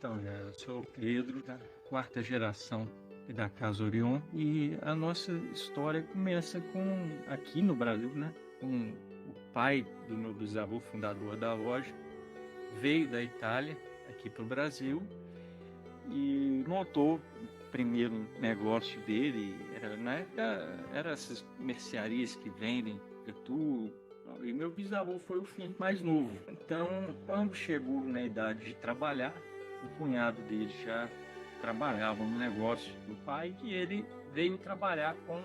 Então, eu sou o Pedro, da quarta geração da Casa Orion, e a nossa história começa aqui no Brasil, né? Com o pai do meu bisavô, fundador da loja, veio da Itália aqui para o Brasil e montou o primeiro negócio dele. Na época, eram essas mercearias que vendem tudo. E meu bisavô foi o filho mais novo. Então, quando chegou na idade de trabalhar, o cunhado dele já trabalhava no negócio do pai e ele veio trabalhar com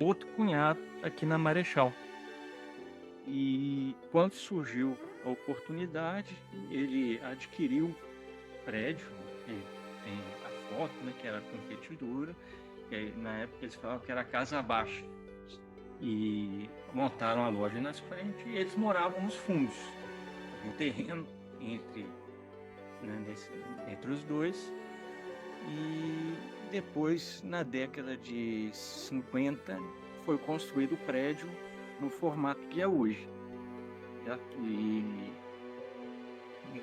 outro cunhado aqui na Marechal. E quando surgiu a oportunidade, ele adquiriu o prédio, que tem a foto, né, que era a confeitadora, que na época eles falavam que era a casa abaixo. E montaram a loja nas frentes e eles moravam nos fundos, no terreno entre os dois. E depois, na década de 50, foi construído o prédio no formato que é hoje. E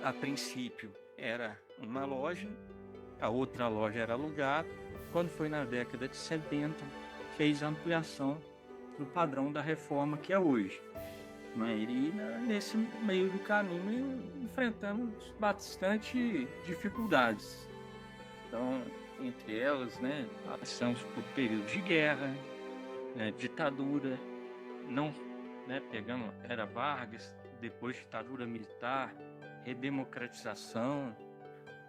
a princípio era uma loja, a outra loja era alugada. Quando foi na década de 70, fez a ampliação do padrão da reforma que é hoje. E nesse meio do caminho enfrentamos bastante dificuldades. Então, entre elas, passamos por períodos de guerra, ditadura, não, pegando era Vargas, depois ditadura militar, redemocratização,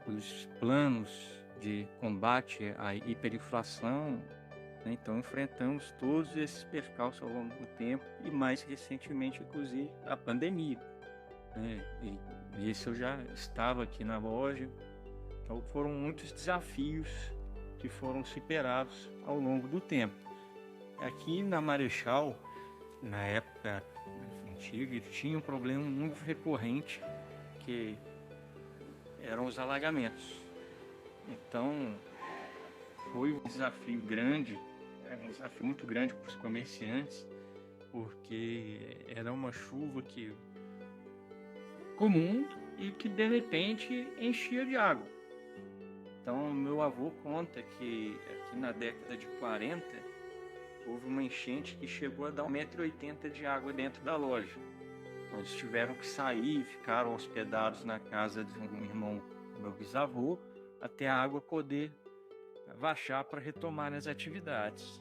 os planos de combate à hiperinflação. Então enfrentamos todos esses percalços ao longo do tempo e mais recentemente, inclusive, a pandemia. E esse eu já estava aqui na loja. Então foram muitos desafios que foram superados ao longo do tempo. Aqui na Marechal, na época antiga, tinha um problema muito recorrente que eram os alagamentos. Então foi um desafio grande, um desafio muito grande para os comerciantes, porque era uma chuva comum e que de repente enchia de água. Então meu avô conta que aqui na década de 40 houve uma enchente que chegou a dar 1,80 m de água dentro da loja. Eles tiveram que sair, ficaram hospedados na casa de um irmão do meu bisavô até a água poder baixar para retomar as atividades.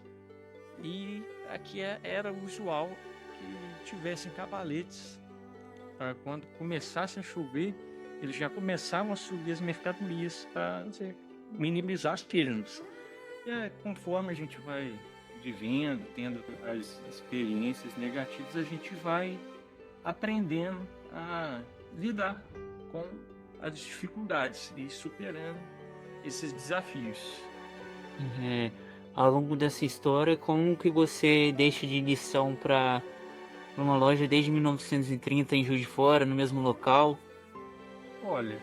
E aqui era usual que tivessem cavaletes para quando começasse a chover, eles já começavam a subir as mercadorias para minimizar as perdas. E conforme a gente vai vivendo, tendo as experiências negativas, a gente vai aprendendo a lidar com as dificuldades e superando esses desafios. Ao longo dessa história, como que você deixa de lição para uma loja desde 1930 em Juiz de Fora, no mesmo local? Olha,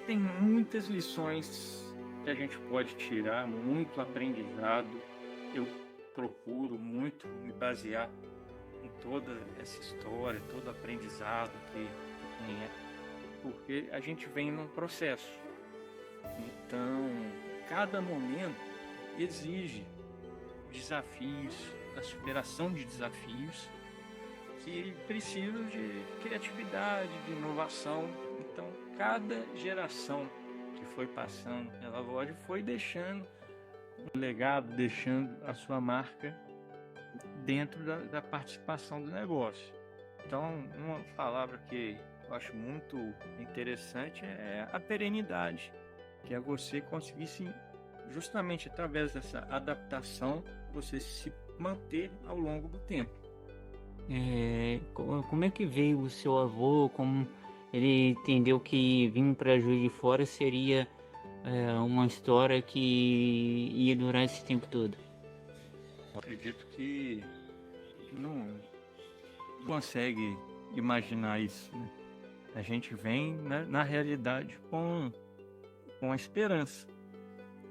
tem muitas lições que a gente pode tirar, muito aprendizado. Eu procuro muito me basear em toda essa história, todo aprendizado que tem, porque a gente vem num processo. Então, cada momento exige desafios, a superação de desafios que precisam de criatividade, de inovação. Então, cada geração que foi passando pela loja foi deixando um legado, deixando a sua marca dentro da participação do negócio. Então, uma palavra que eu acho muito interessante é a perenidade, que é você conseguir justamente através dessa adaptação, você se manter ao longo do tempo. Como é que veio o seu avô? Como ele entendeu que vir para Juiz de Fora seria uma história que ia durar esse tempo todo? Eu acredito que não consegue imaginar isso, né? A gente vem na realidade com a esperança.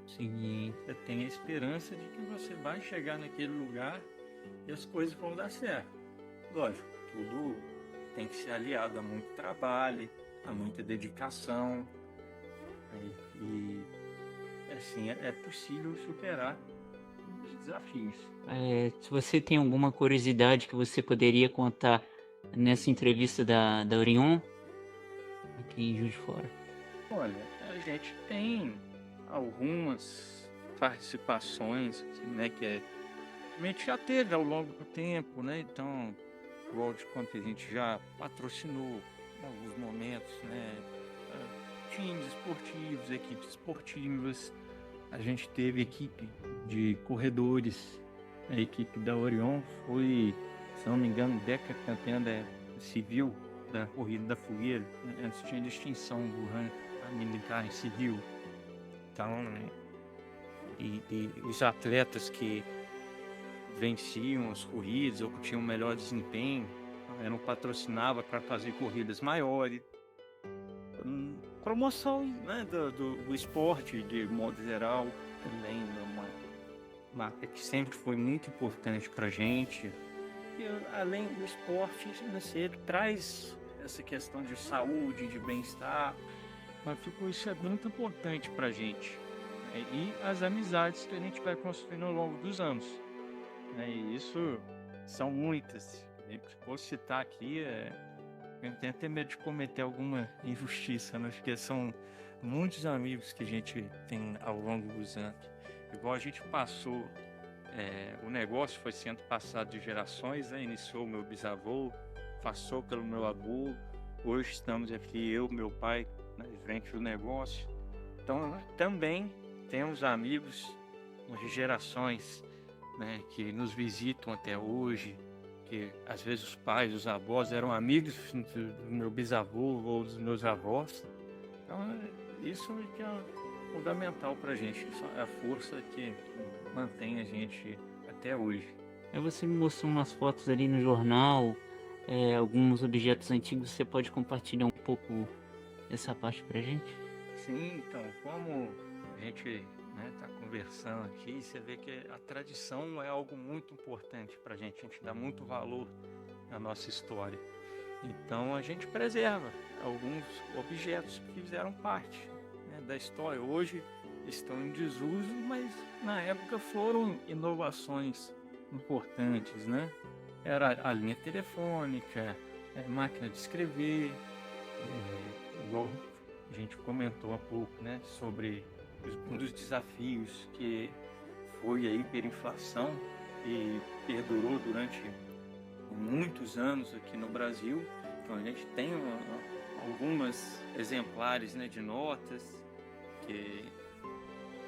Sim. Você tem a esperança de que você vai chegar naquele lugar e as coisas vão dar certo. Lógico, tudo tem que ser aliado a muito trabalho, a muita dedicação. sim, é possível superar os desafios. Se você tem alguma curiosidade que você poderia contar nessa entrevista da Orion, aqui em Juiz de Fora. Olha, a gente tem algumas participações, assim, né, a gente já teve ao longo do tempo, né? Então, igual de quanto a gente já patrocinou em alguns momentos, né? Times esportivos, equipes esportivas. A gente teve equipe de corredores. A equipe da Orion foi, se não me engano, decacampeã civil da Corrida da Fogueira. Antes tinha distinção do ranking militar em civil. Então, e os atletas que venciam as corridas ou que tinham melhor desempenho eram patrocinados para fazer corridas maiores. Promoção, né, do esporte de modo geral também é uma marca que sempre foi muito importante para a gente. E além do esporte, ele traz essa questão de saúde, de bem-estar, mas isso é muito importante para a gente, né? E as amizades que a gente vai construindo ao longo dos anos, né? E isso são muitas. Vou citar aqui, eu tenho até medo de cometer alguma injustiça, né? Porque são muitos amigos que a gente tem ao longo dos anos. Igual a gente passou, o negócio foi sendo passado de gerações, né? Iniciou o meu bisavô, passou pelo meu avô, hoje estamos aqui, eu, meu pai, na frente do negócio. Então, também temos amigos de gerações, né, que nos visitam até hoje, que às vezes os pais, os avós eram amigos do meu bisavô ou dos meus avós. Então, isso é que é fundamental para a gente, é a força que mantém a gente até hoje. Aí você me mostrou umas fotos ali no jornal, alguns objetos antigos, você pode compartilhar um pouco essa parte pra gente? Sim, então, como a gente está conversando aqui, você vê que a tradição é algo muito importante para a gente dá muito valor à nossa história. Então a gente preserva alguns objetos que fizeram parte, né, da história. Hoje estão em desuso, mas na época foram inovações importantes, né? Era a linha telefônica, máquina de escrever, igual a gente comentou há pouco, né, sobre um dos desafios que foi a hiperinflação e perdurou durante muitos anos aqui no Brasil. Então a gente tem algumas exemplares, né, de notas que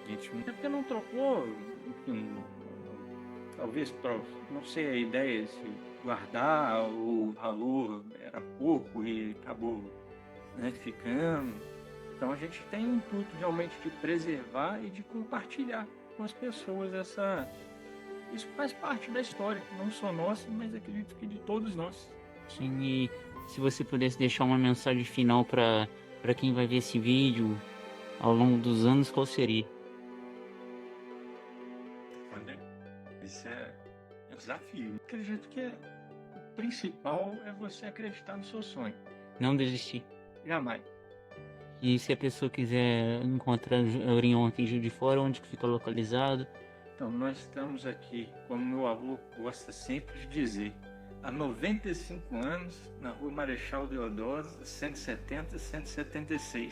a gente porque não trocou, enfim, talvez para, não sei, a ideia se guardar, o valor era pouco e acabou, né, ficando. Então a gente tem o intuito realmente de preservar e de compartilhar com as pessoas isso faz parte da história, não só nossa, mas acredito que de todos nós. Sim, e se você pudesse deixar uma mensagem final para quem vai ver esse vídeo ao longo dos anos, qual seria? Olha, isso é um desafio. Acredito que o principal é você acreditar no seu sonho. Não desistir. Jamais. E se a pessoa quiser encontrar a Orion aqui em Juiz de Fora, onde que fica localizado? Então, nós estamos aqui, como meu avô gosta sempre de dizer, há 95 anos, na rua Marechal Deodoro, 170, 176.